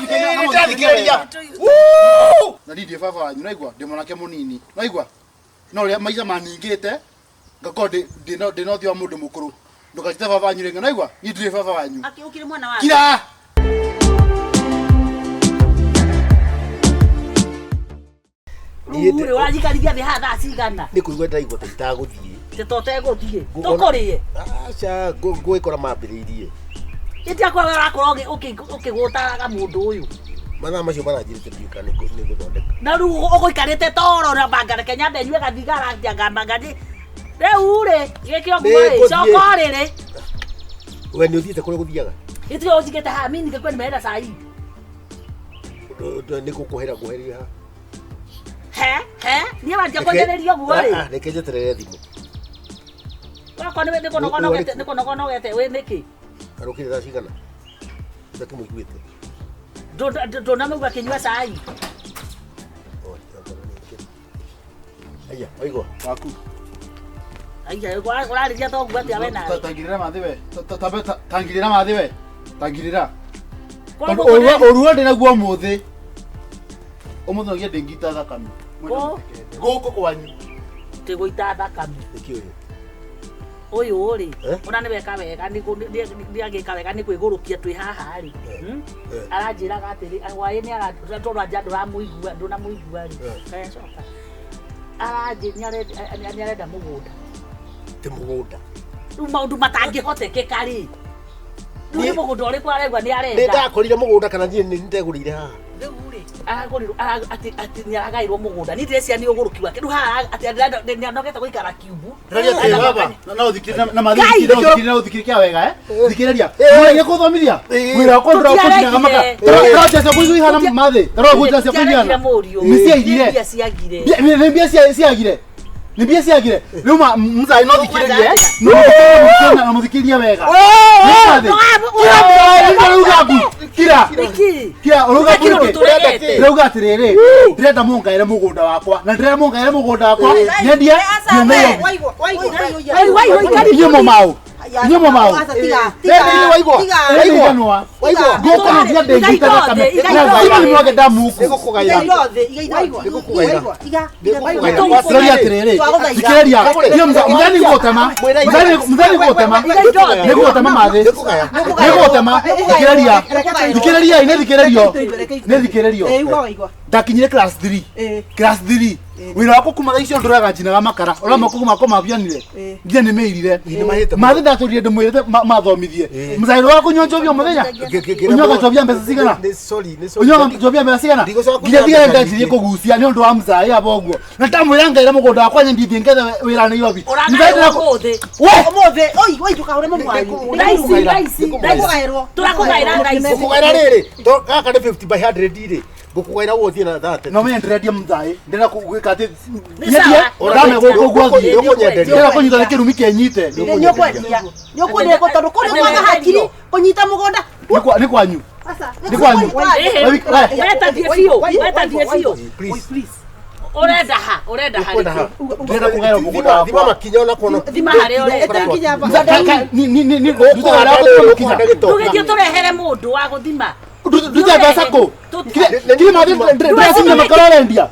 Ndirathikiriria. Na ndithie baba wanyu naigua ndi mwanake munini. Naigua. No ria maica maningite. Ngako ndi no thio mundu mukuru. Ndukajite baba wanyu renga naigua. Ni ndire baba wanyu. Ukire mwana wake. Kira. Ure wajikarithia the hatha cigana. Ni kuigua ndaigua itaguthie. Te guthie. Tukurie. Acha gwikora mambiriirie. Iti akwa warakorwo ukigutaraga mundu uyu. Mana macio maranjirite ndika ni guthondeka. Na ru uguikarite toro na bangare Kenya benywe gathigara jangamba ngadi. Ure gekio ngwe chokorere. We ni uthiite kure guthiaga. Iti ojigete ha mimi ngekwe nimeenda saa hii. Ni kukuhera kuheria. Ni wanja kwendererio guori. Reke njeterere thimu. Kwa nĩ nĩkũnogonogete wĩ nĩkĩ? Arũkire thaa cigana? Ndakĩmũiguĩte. Ndũnamũigua akĩnyua cai. Aya, waigua waku. Aya, ũrarĩria thoguo atĩa we nawe? Tangirĩra mathi we. Tangirĩra mathi we. Tangirĩra. Ũruo ndĩ naguo ũmũthĩ. Ũmũthĩ no ngĩende ngita thakame. Gũkũ kwanyu. Tĩgũita thakame. Nĩkĩ ũyũ? Uyu uri ona ni weka wega ni agika wega ni kwigurukia twi haha ri aranjira gatiri waye ni aratorwa nja nduramuigua ndunamuigua ri kacoka aranjira ni arenda mugunda ti mugunda maundu matangihotekeka ri ni mugunda uri kwa aregwa ni arenda ni ndakorire mugunda kana ni ndegurire haha agoriru ati ni aragairwo mugunda ni ndĩrecia ni ũgũrũki wake rĩu haha ati ni anogete gũikara kiubu baba na uthikirira na mathikirira na uthikirira wega thikiriria mwe kuthomithia wira ko ndra ko ndra maka ndra cia kuigui hana mathe ndra ko ndra cia kuigana misia igire ni mbia ciagire ni mbia ciagire riu muzai no thikiririe no muthikiriria wega kira uruga kurike uruga atiriri ndirenda mungaire mugunda wakwa na ndirenda mungaire mugunda wakwa nyendie nyemo mau goko ndia ndengita thakame ni mwage damu huko Sroria atiriri thikiriria muzani gutema mathe thikiriria ni thikiririo ndakinyire class 3 wira wako kuma icio nduraga njinaga makara ora makugu mako mabianire ngie ni meirire mathe ndaturire ndimwirite mathomithie muzairo wako nyonjobio muthenya unyoga tobia mbesa cigana unyoga tobia mbesa cigana nginya thigara ndajirie kugucia ni undu wa muzai aboguo na ndamwira ngaire mugunda wakwa nyendithie ngethe wira ni yobi ndendera mothe oi tukaure mumwanyu raisi turakugaira raisi kugaira riri to gaka ni 50 by 100 ri gukugaira wothie na 30 no me ndĩrendia muzai ndĩrenda gwĩka atĩ nyendie ndame gũkũ gwathie ndĩrenda kũnyita nĩ kĩrumi kĩnyite nĩũkwendia tondũ kũrĩ mwana hakiri kũnyita mũgũnda nĩ kwanyu nĩ kwanyu wetathie biũ please urenda ha ndĩrenda kũgaĩrwo mũgũnda wakwa thima makinya ona kono thima harĩa ũrenda ni gũkũ wĩra ndũgĩthiĩ tũrehere mũndũ wa gũthima Duta basako. Kile madhi ndasini makarorendia.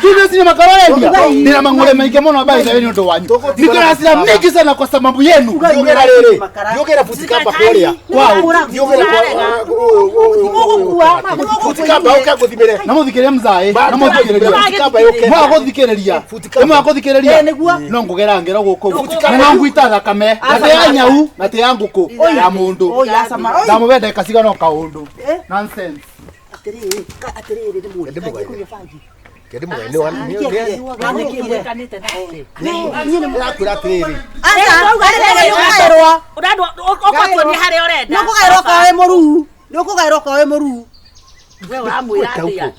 Kile sini makarorendia. Nina mangole maingi muno bai za wenyu ndo wanyu. Nikora sina mingi sana kwa sababu yenu. Yogera rere. Yogera futikamba korea. Kwao. Yogera kwa futikamba ukaguthimire. Namuthikiria mzai. Namuthikiria. Futikamba yoke. Mwa guthikiriria. Mwa guthikiriria. No ngugera ngero guku. Na ngwita thakame. Ate ya nyau na te ya nguku. Ya mundu. Ndamubenda kasiga no kaundu. Nonsense. Atiriri ni mundu. Kedi mugai ni wan ni ni nakura atiriri. Urandwa okotwo ni hari orenda. Nukugairwo kawe muru. Nukugairwo kawe muru. We uramwira atia.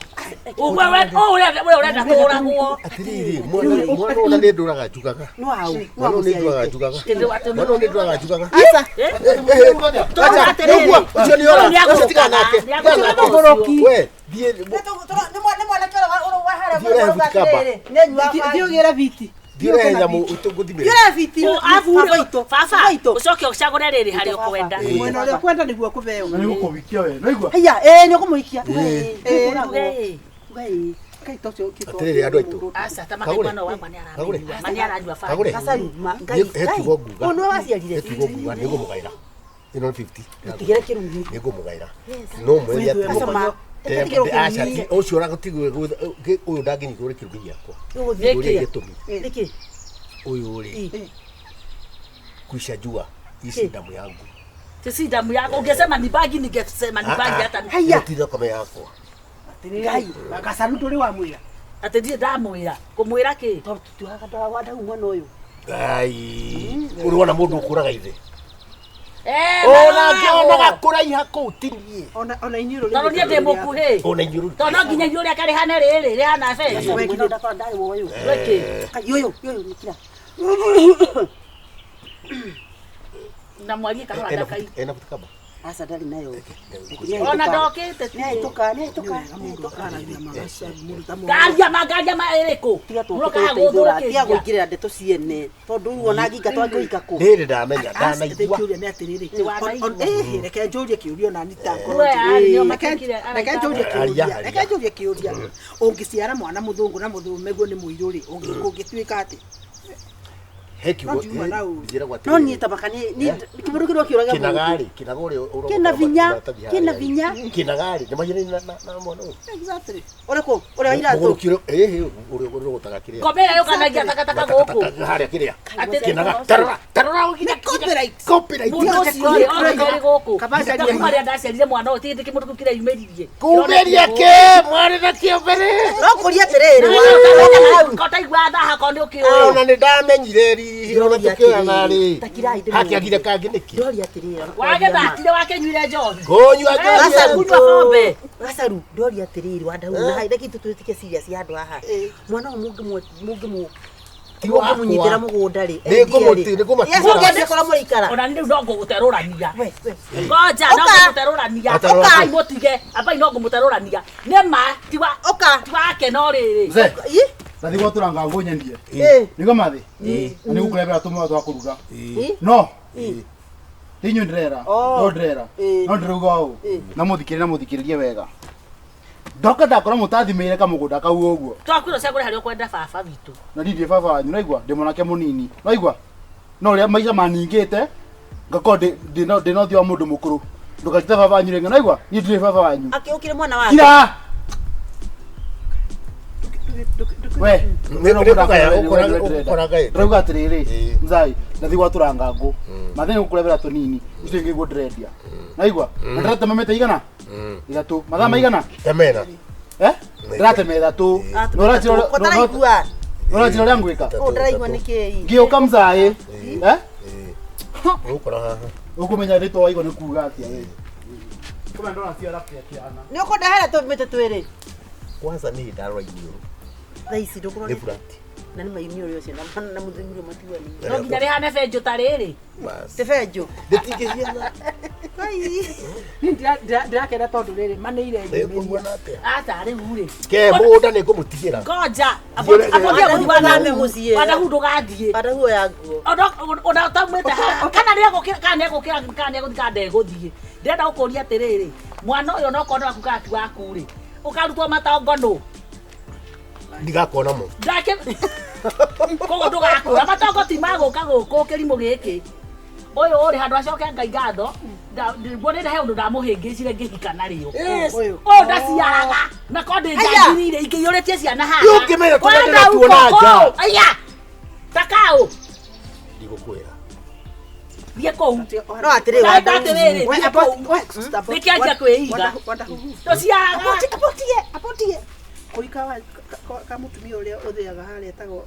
We urenda kũragwo. Atiriri mwana ona ni nduraga njugaga. No au. Mwana ni nduraga njugaga. Mwana ni nduraga njugaga. Asa. Acha niguo ucio ni ora. Ucitika nake. We die ni mwana kero uro wahare muru. Ndio gira viti. Dire nyamu utuguthimire. Yule fiti. Baba ucoke ucagure riri hari ukwenda. Mwena ule kwenda niguo kubeo. Na niguo kubikia we. Naigua. Haya, ni ukumuikia. Ngai. Kai tocho kito. Atiriri andu aitu. Asa tamakwa no wakwa ni ara. Mani arajua fa. Kagure. Sasa ngai. Hetugo nguga. Ono waciarire. Hetugo nguga nigo mugaira. Ino 50. Tigere kirungi. Nigo mugaira. No mweri atu. Acha ti ucio ragutigwe uyu ndangini kuri kirungi giakwa. Uri gitumi. Niki. Uyu uri. Kuisha jua. Isi damu yangu. Sisi damu yako ungesema ni bagi ningesema ni bagi hata. Haya. Tira kama yakwa. Ngai. Akasaruto ri wa mwira. Ate ndie ndamwira kumwira ki Tuaga ndora wanda umwana uyu. Ngai. Urona mundu ukuraga ithe. Ona ngiona gakura ihako utinie. Ona inyiro ri. Tano ndie ndemukuhi. Ona inyuru. Tano nginya yule akari hana riri rihana fe. Wekiro ndakora ndari wo uyu. Weki. Yoyo nikira. Na mwagi kahora ndakai. Ena kutakaba. Asa ndari nayo. Ona ndokite. Nitoka. Garia maereko. Muroka hagudura ki. Tia gwikirira ndeto ciene. Tondu wona nginga twangika ku. Ndiri ndamenya ndanaigua. Kiuria ni atiriri. Reke njurie kiuria na nita Kwe nio makekire. Reke njurie kiuria. Ungiciara mwana muthungu na muthume guo ni muiruri. Ungituika ati. Hekigo. No ni tabakani ni kimurukirwo kiuraga. Kinagari uro. Kina vinya. Kinagari ni majini na mwana. Exactly. Oreko, ore ira tu. Urukiro uri gutaka kiria. Komera yo kanagia takataka guku. Haria kiria. Kinaga. Tarora ukina copyright. Mundo siori ori guku. Kabasa ni mari ndacerire mwana o tindi kimundu kire yumeririe. Kumeria ke mwari na kio mbere. No kuria terere. Kota igwa tha kondi ukio. Ona ni ndamenyire Hiro tukio nari. Haki agire kangi niki. Ndori atirira. Wage thakire wake nyuire njohi. Gonyu Gasa kunywa pombe. Gasaru ndori atiriri Wandahuhu na haida kitu tutike serious yandu haha. Mwana mugimu tiwa munyitira mugunda ri. Nigumuti. Yeso ngende kora muikara. Ona ndi ndongo guterurania. Ngoja Oka. ndongo guterurania. Oka imutige. Apa ndongo muterurania. Nema tiwa. Oka. Tiwake no riri. Nathi gwaturanga ngunyendie. Nigo mathi. Ni gukurebera tumwe twa kuruga. No. Tinyu ndrera. No ndrera. No ndiruga u. Na muthikiririe wega. Ndoka ndakora mutathimire kamugunda kau uguo. Twakwiro cagure hari ukwenda baba witu. Na ndithie baba wanyu naigua ndi mwanake munini. Naigua. No ria maica maningite. Ngakonde ndino thio mundu mukuru. Ndukachita baba wanyu renga naigua. Ni ndire baba wanyu. Akiukire mwana wake. Kira. We, Rauga atiriri, mzai, nathi gwaturanga ngu. Mathini gukurebera tunini, ucio ingi gudrendia. Naigua? Ndirate mamete igana? Ithatu. Mathaa maigana? Temena. Ndirate ithatu. Notaraigua. Nora ria ngwika. Ndaraigua niki. Ngiuka mzai. Ukora haha. Ukumenya rito waigua ni kuuga atia we. Kuma ndona cia rapu ya kiana. Ni ukonda hera tumite twiri. Kwanza ni ndarwa inyo. Thaisi ndukuro Ni furati. na ni maimio rio cia na muthingiro matiwa ni. No nginya rihane benjo tariri. Bas. Tefejo. Nditigehia. Ndirakenda tondu riri maneire Ndikugwa nate. Ata ri hure. Ke muda ni kumutigira. Ngoja. Apodia Wandahuhu mucie. Wandahuhu ndugathie. Wandahuhu yanguo. Ona tamwete ha. Kana ria gukira kana guthika ndeguthie. Ndenda gukuria atiriri. Mwana uyu no kono akuka akiwaku ri. Ukarutwo matongono. Ndigakona mo. Ndake. Kogo ndugakura matongo ti maguka guku kirimo giki. Uyu uri handu acoke Ngai ngatho. Ndibonere he undu ndamuhingicire ngihika nario. O ndaciaraga. Na konde njagirire ingiyuretie ciana haha. Yungimera tunaenda tuona nja. Aya. Takao. Ndigukwira. Bieko. No atiri Wandahuhu. we Nikianjia kwiiga. Wandahuhu. Tociaraga. Apotie. Kuika wa kamutumia uria uthiaga haria tago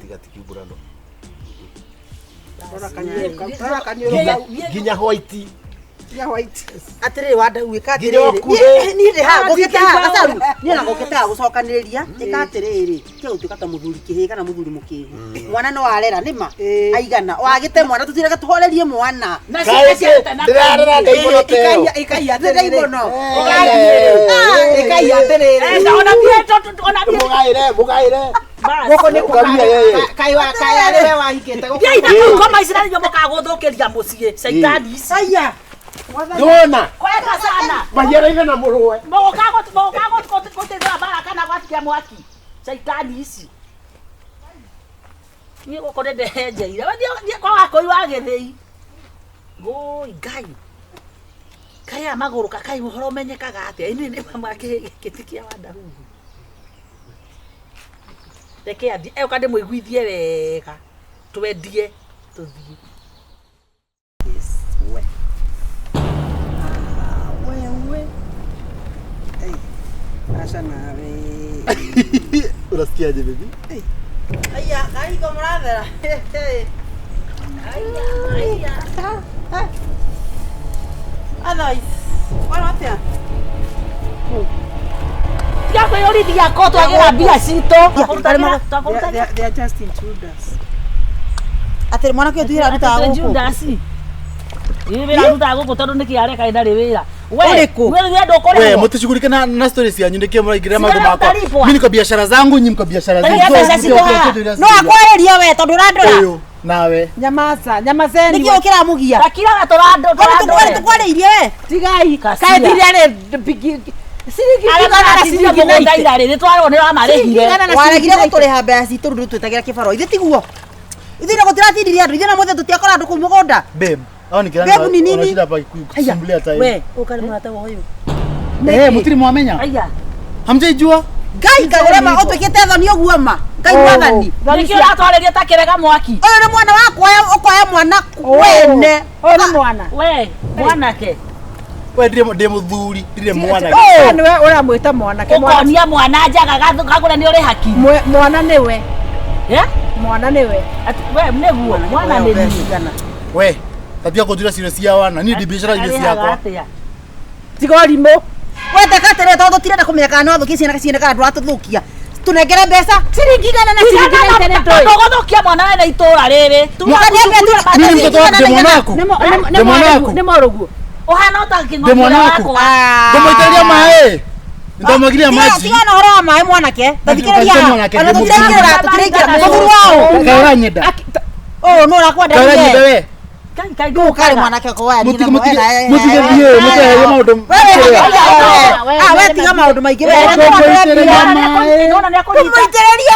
Tiga kiburano. Rora kanyero Ginya white. ya white. Atiri Wandahuhu ikatiri. Ni ri ha gukita gasaru. Ni na gukita gucokaniriria ikatiriri. Ke utukata muthuri kihi kana muthuri mukihi. Mwana no arera nima. Aigana. Wagite mwana tutirega tuhorerie mwana. Na ciata na Ndirarera ndaibono teo. Ikaiya ndaibono. Ikaiya Ikaiya terere. Ona bieto ona bieto. Mugaire. Goko ni kukamia yeye. Kai wewe wahikete goko. Yai na koma Israeli nyomo kagothokeria mucie. Saitani ici. Aya. Ndona. Kwega sana. Mahiara ina na muruwe. Mogo kote baraka na gwatikia mwaki. Saitani ici. Ni goko ndende henjeire. Wathie kwa wako iwa githei. Goi Ngai. Kaya maguru kakai uhoro menyekaga atia. Ini ni mama kitikia Wandahuhu. Reke athi ukande muiguithie wega twendie tuthie we Asa nawe Unasikiaje baby? aya kai komradera aya Adai wanatia ya kwa yori dia koto agira bia sito they are just intruders atire mwana kyo tuira ruta goko Judasi Iwe ruta goko tondu niki are kaida ri wira we ndo kore we mutishughulike na stories yanyu ndikie muraigire mambo makwa mimi niko biashara zangu nyinyi mko biashara zenu no akwareria we tondu randora nawe nyamazeni niki ukira mugia akira gatorando tukwareirie we tigai kae dirare Siriki kana siriki na ndaire ni twaronera marehire waregire guturiha mbeca citu ndu twetagira kibaro ithe tiguo ithe no gutiratindire andu ithe na mothe tutiakora andu ku mugonda babe au nikirana unashida hapa kusumbulia time we ukari murata woyo mutiri mwamenya aya hamjaijua Ngai kagurema utwikite thoni uguo ma Ngai mwathani niki uratwareria ta kirega mwaki uyu ni mwana wakwa ukoya mwana wene uyu ni mwana we mwanake we ndire muthuri ndire mwana niwe uramwita mwanake ukonia mwana njaga kagura ni uri haki mwana niwe mwana niwe we mneguo mwana ni nini we tabia kujira sire cia wana ni biashara ile cia kwa tigorimo wete katere tondu tirenda kumenya no thuki ciana ciana kana ndwatuthukia tunengere mbeca ciringi gana na ciringi na tene ndoi ndogothukia mwana we na itura riri mimi mtoto wako ni mwanako ni moruguo uhana utakingo wako ndomoiteria mae ndomogiria maji tigana horo wa mae mwanake tathikireria ana tutireikira muthuru wao kaira nyenda no rakwenda kaira nyenda we kai kare mwanake ko wa mutige mutige maundu we tiga maundu maingi kumuitereria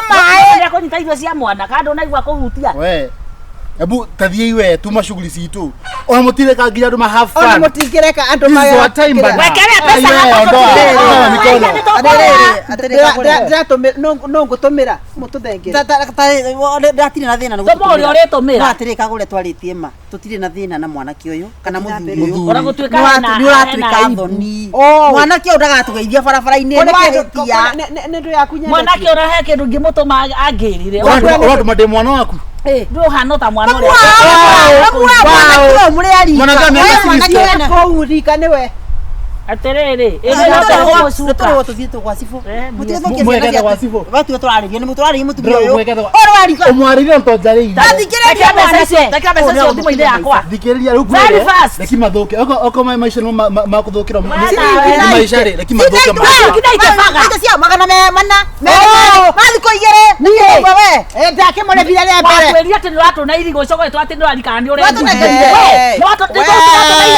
mae kunyita irio cia mwana kando naigua kuhutia we ebu tathie iwe tuma shughuli citu ona mutire ka nginya nduma have fun ona mutingireka andu mayo wekere pesa hapa ndatumira no ngutumira mututhengere ndatire na thina tumori uritumira atire kagure twaritie ma tutire na thina na mwanake uyu kana muthuri uyu ora gutuika ni uratuika thoni mwanake uyu ndagatugeithia barabara-ini ni ndu yaku nyandiki mwanake urahe kindu ngimutuma angirire uratuma ndi mwana waku ndu hano ta mwana uri mwana gani ko urika niwe aterere ndio tuthietu kwa sifu mwekete kwa sifu watu turaririo ni muturari mutumia uyu orwarika umwarire ntonjari thikiriria mwanake thimo inde yakwa thikiriria riu very fast leki mathuke oko maisha no makuthukira maisha ri leki mathuke kinaite cia magana mana mathiko igere ni we ndake mone bila ya mbere wakweria ati nduratuna irigo cogo twati ndurarikana ni uri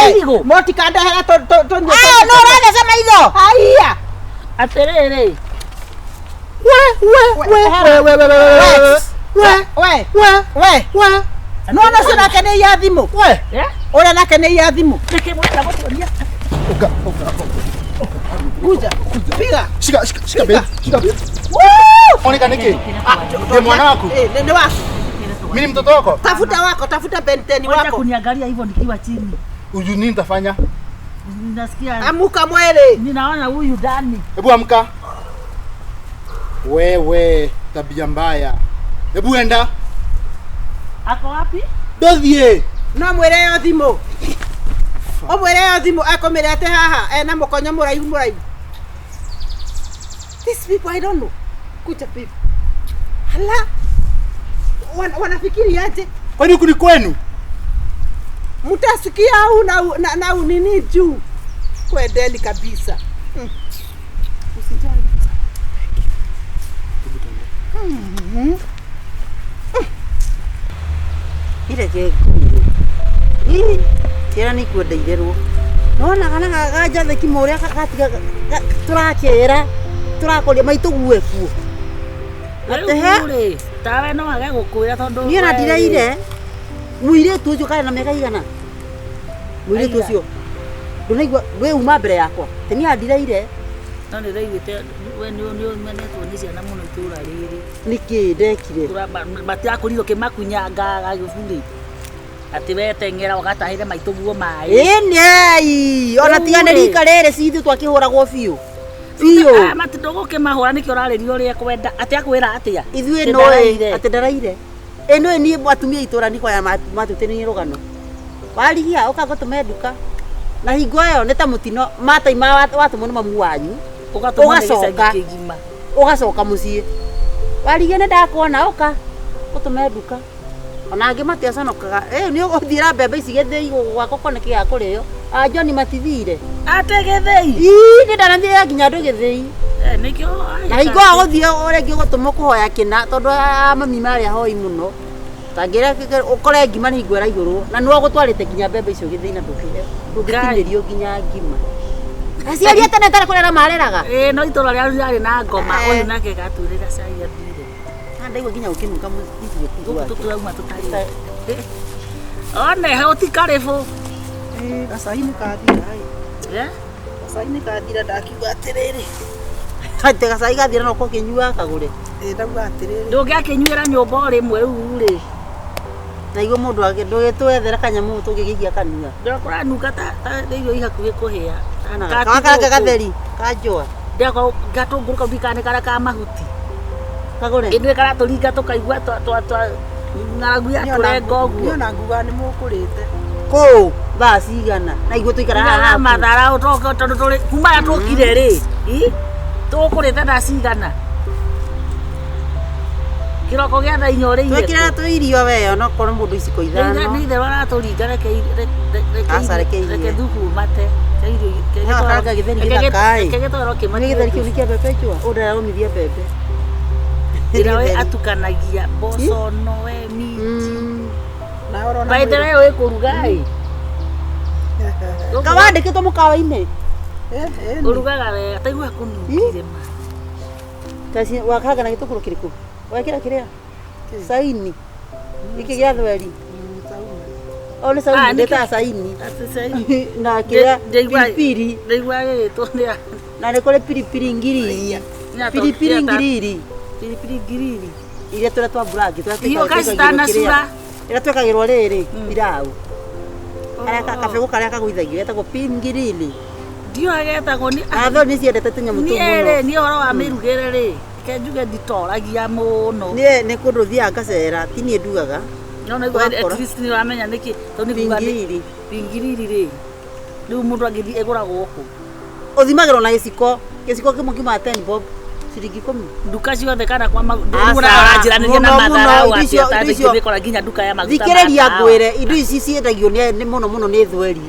irigo motikanda hera to no rada sema hizo haya aterere we no sina kene ya thimu we ora na kene ya thimu niki mwenda guturia uka kuja piga shika be onika niki ni mwana wako ni wako mimi mtoto wako tafuta benteni wacha wako kuniangalia hivyo nikiwa chini uju nini nitafanya nasikia amuka mwele ninaona huyu ndani hebu amka wewe tabia mbaya hebu enda ako wapi dothie no mweleo thimo o mweleo thimo akomerete haha ena mukonyo muraihu these people I don't know kucha people hala wanafikiri aje kwani huku ni kwenu mtasikia au na nini juu kwendeni kabisa usijali Ire je tira ni kwenda itherwo nona kana gaja theki moria gatiga turakera turakoria maitugue kuo Ate tawe no age gukwira tondu ni na ndireire muire tu ucio kana na meka igana muire tu ucio ndunaigua we uma mbere yakwa teni ndireire no ni reigite we ni menetwo ni ciana muno itura riri niki ndekire matiakorirwo kimakunyanga gagiburi ati wetengera ugatahire maituguo mai nei ona tigane rikarere cithi twakihuragwo biu biu matidogo kimahura nikio raririo ria kwenda ati akwira atia ithui no ati ndaraire eno ni atumia itura niko ya matutini rugano warigia ukagotume nduka na hingo yo neta mutino mataima watu muno mamu wanyu ugacoka mucii warigia ne ndakona uka gutume nduka ona angi matiaconokaga ni uguthira mbembe ici githii gwako koneke ya kurio John matithire ate githii ni ndanathia nginya ndu githii nikio na hingo aguthie urengi gutuma kuhoya kina tondu mami mari ahoi muno tangira ukore ngima ni ngwera iguru na no gutwarite nginya mbembe icio githii na ndukithinirio nginya ngima aciaria tene tare kurera mareraga no itura ria rari na ngoma uyu nake gaturira cai athire ndaigua nginya ukinuka muthithio kigwa tuturauma tutari one he utikaribu gacaini kathira gacaini kathira ndakiuga atiriri ate gacai gathira no kokinyua kagure ndauga atiriri ndungiakinyuira nyumba rimwe riu ri na igo mundu age ndugitwethera kanyamu tugigigia kanua ndakora nuka ta ndio ihakuye kuhia kaka gatheri kanjua ndako gatunguruka bikane kara ka mahuti kagure indwe kara turinga tukaigua twa ngaragu ya kurenga uguo niona nguga ni mukurite ko basi igana na igwe tuikara haha mathara utoka tondu tuli kuma tukire ri tukurite ndacigana kiroko gia tha inya uri twekira tuirio weyo no kono mundu iciko ithano ni ithe waraturinga reke thuku mate kega githeri githakai kegitoro kimani githeri kiu nikia bebe chua udara umithia bebe ira we atukanagia boco noe miti na orona baidere we kurugai kawandikitwo mukawa-ini urugaga wega taigua kunukire ma kasi wakaga na gitukuru kiriku wekira kiria saini iki gia thweri ole saini ndeta saini na kiria pilipili ndigwa gitwo ndia na ni kule pilipili ngiri pilipili ngiri pilipili ngiri ile twa black iyo kastana sura ira twekagirwo riri pirau araka kabego karia kagwithagio etagwo pingirili ndio agetagwo ni atho ni ciendete tunyamu tu muno ni horo wa mirugire ri kenjuge nditoragia muno ni kundu thia ngacera tini ndugaga no no at least ni wamenya niki to ni pingirili ri riu mundu angithi eguragwo ku uthimagirwo na giciko kimwe kiuma 10 bob ciringi 10 nduka ciothe kana kwa ndugura aranjiranĩria na mathara atia tandũ ngĩkora nginya nduka ya maguta thikĩrĩria ngwĩre indo ici ciendagio nĩ mũno nĩ thweri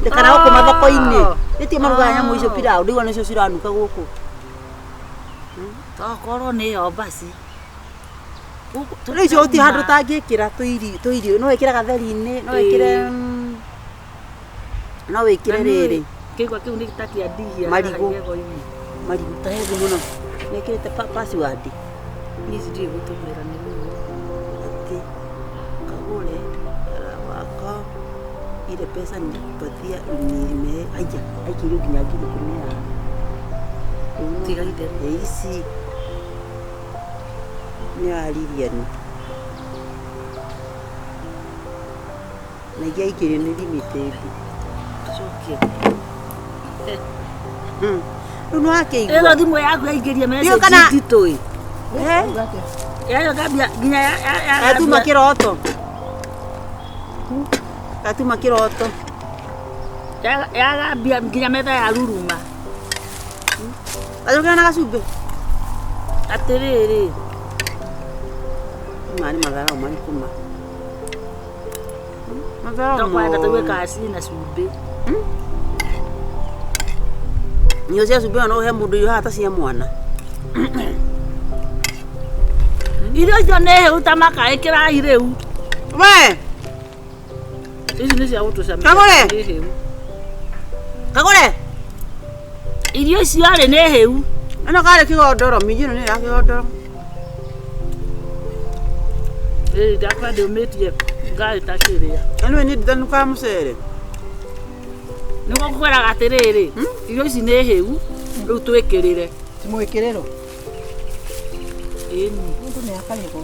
ndekana gũkũ mathoko-inĩ nĩtio marugaga nyamũ icio pirau ndigua nĩcio ciranuka gũkũ tokorwo nĩyo basi rĩu icio gũtirĩ handũ ũtangĩkĩra tũirio no wĩkĩre gatheri-inĩ no wĩkĩre rĩrĩ kĩigua kĩu nĩ gĩtakĩandihia marigũ ta heavy muno nekirite password ni sijui gutumira ni ati kagure wako ile pesa nilipatia nime aija aikiru nginya ngiri 10 tiga ide isi ni aliria ni na aikiru ni limited chokia Nuno akeigua. Ero thimu yaku yaingĩria message nditũ ĩ. Yayo gambia nginya ya atuma kiroto. Atuma kiroto. Ya gambia nginya metha ya ruruma. Ajoka na gacumbe. Atiriri. Mani magara mani kuma. Magara. Tokwenda tugwĩka asi na cumbe. Nyo cia cumbe no he mundu yo hata cia mwana. Irio icio nĩ hĩu ta makaĩkĩrai rĩu. We, Ici nĩ cia gũtũcamia. Kagũre. Nĩ hĩu. Kagũre. Irio icio rĩ nĩ hĩu. Ĩno karĩ kĩgondoro, minji ĩno nĩ ya kĩgondoro. Ndakwa ndĩũmĩtie ngarĩta kĩrĩa. Ĩno nĩ nditanuka mũcere. Nĩguo ngũkwĩraga atĩrĩrĩ, irio ici nĩ hĩu, rĩu twĩkĩrĩre. Timwĩkĩrĩrwo. Ĩni. Mũndũ nĩ akarĩgwo.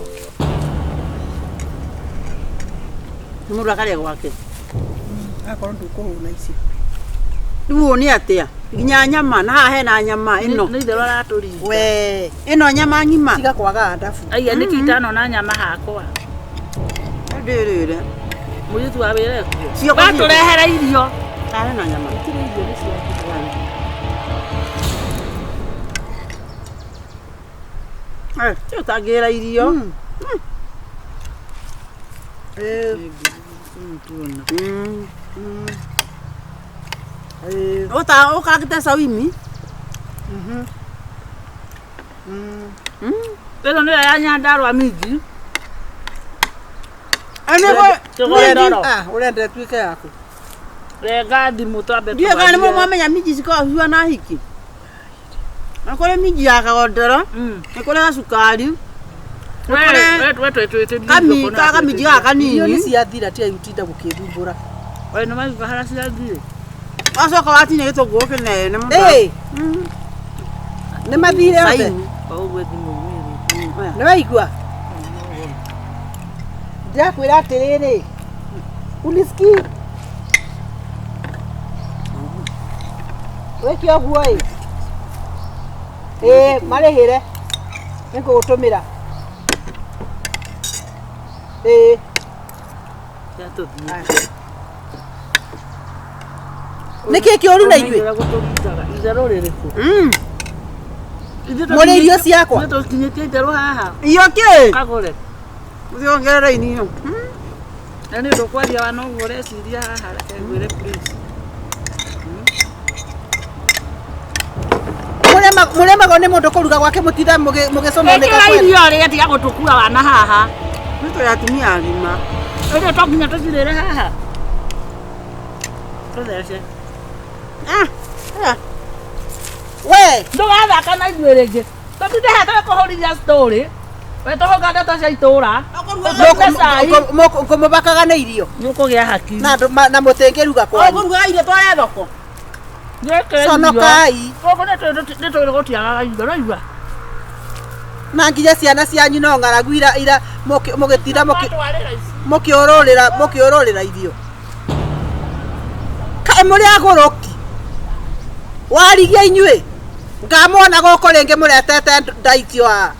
Nĩ mũndũ akarĩa gwake. Akorwo ndũkũhũna ici. Rĩu nĩ atĩa? Nginya nyama, na haha hena nyama ĩno. Nĩ itherũ aratũringa. We, ĩno nyama ng'ima. Tiga kwaga ndabu. Aya nĩkĩ itanona nyama hakwa. Ndĩrĩre. Mũirĩtu wa wĩra Cio kuo. Watũrehere irio. Harĩ na nyama. Itirĩ irio nĩ cia Cio tangĩra irio. Ũkagĩte sawimi. Ĩno nĩyo ya Nyandarua minji. Ũrenda tuĩke yaku. Renga thimũ twambe Ndiĩ kana nĩ mwamenya minji cikoragwo na hiki. Na kũrĩ minji ya kagondoro, nĩ kũrĩ gacukari. Kaminji gaka Irio nĩ kanini. ciathira tiga itinda gũkĩthumbũra. Oi nĩ maiguga harĩa cirathiĩ. Wacoka watinye gĩtũngũrũ kĩnene mũno. Ĩ! Nĩ mathire othe. Saini. Ũguo thimũ mwĩrĩ. Nĩ waigua? Ndakwĩra atĩrĩrĩ. Uliski. Wĩke ũguo ĩ. Marĩhĩre. Nĩngũgũtũmĩra. Nĩkĩ kĩũru na ithuĩ? Itherũ rĩrĩkũ? Mũrĩ irio ciakwa. Nĩ tũkinyĩtie itherũ haha. Iyo kĩ? Kagũre. Ũthiongerera inino. Na nĩ ũndũ kwaria wa no ũreciria haha reke ngwĩre please. Mũremagwo nĩ mũndũ kũruga gwake mũtitha mũgĩcoma nĩ Ĩkĩra irio rĩrĩa tiga gũtũkua wana haha. Nĩ tũrĩ atumia agima. Ĩno to nginya tũcirĩre haha. Tũthece. We, Ndũgathaka na ithuĩ rĩngĩ. Tũtindĩhete kũhũrithia story. We tũhũga ndeto cia itũũra. ngũmũbakaga nĩ irio. Nĩũkũgĩa haki. Na mũtĩngĩruga kwanyu. Ũkũruga irio tware thoko. Conokai. Ũguo nĩ tũrĩ gũtiagaga irio no igua. Na nginya ciana cianyu no ng'aragu ira mũgĩtinda Twatwarĩra ici. mũkĩũrũrĩra irio. Kaĩ mũrĩ agũrũki. Warigia inyuĩ. Ngamona gũkũ rĩngĩ mũretete ndaitio haha.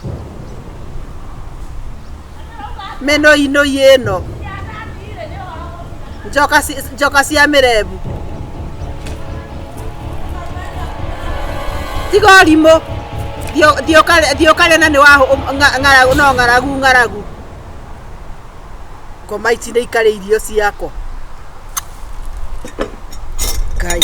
Mĩno ĩno. Njoka cia mĩrebu. Tiga ũrimũ. Thiũkare na nĩ wa ng'aragu. Ngoma ici nĩ ikarĩ irio ciakwa. Ngai.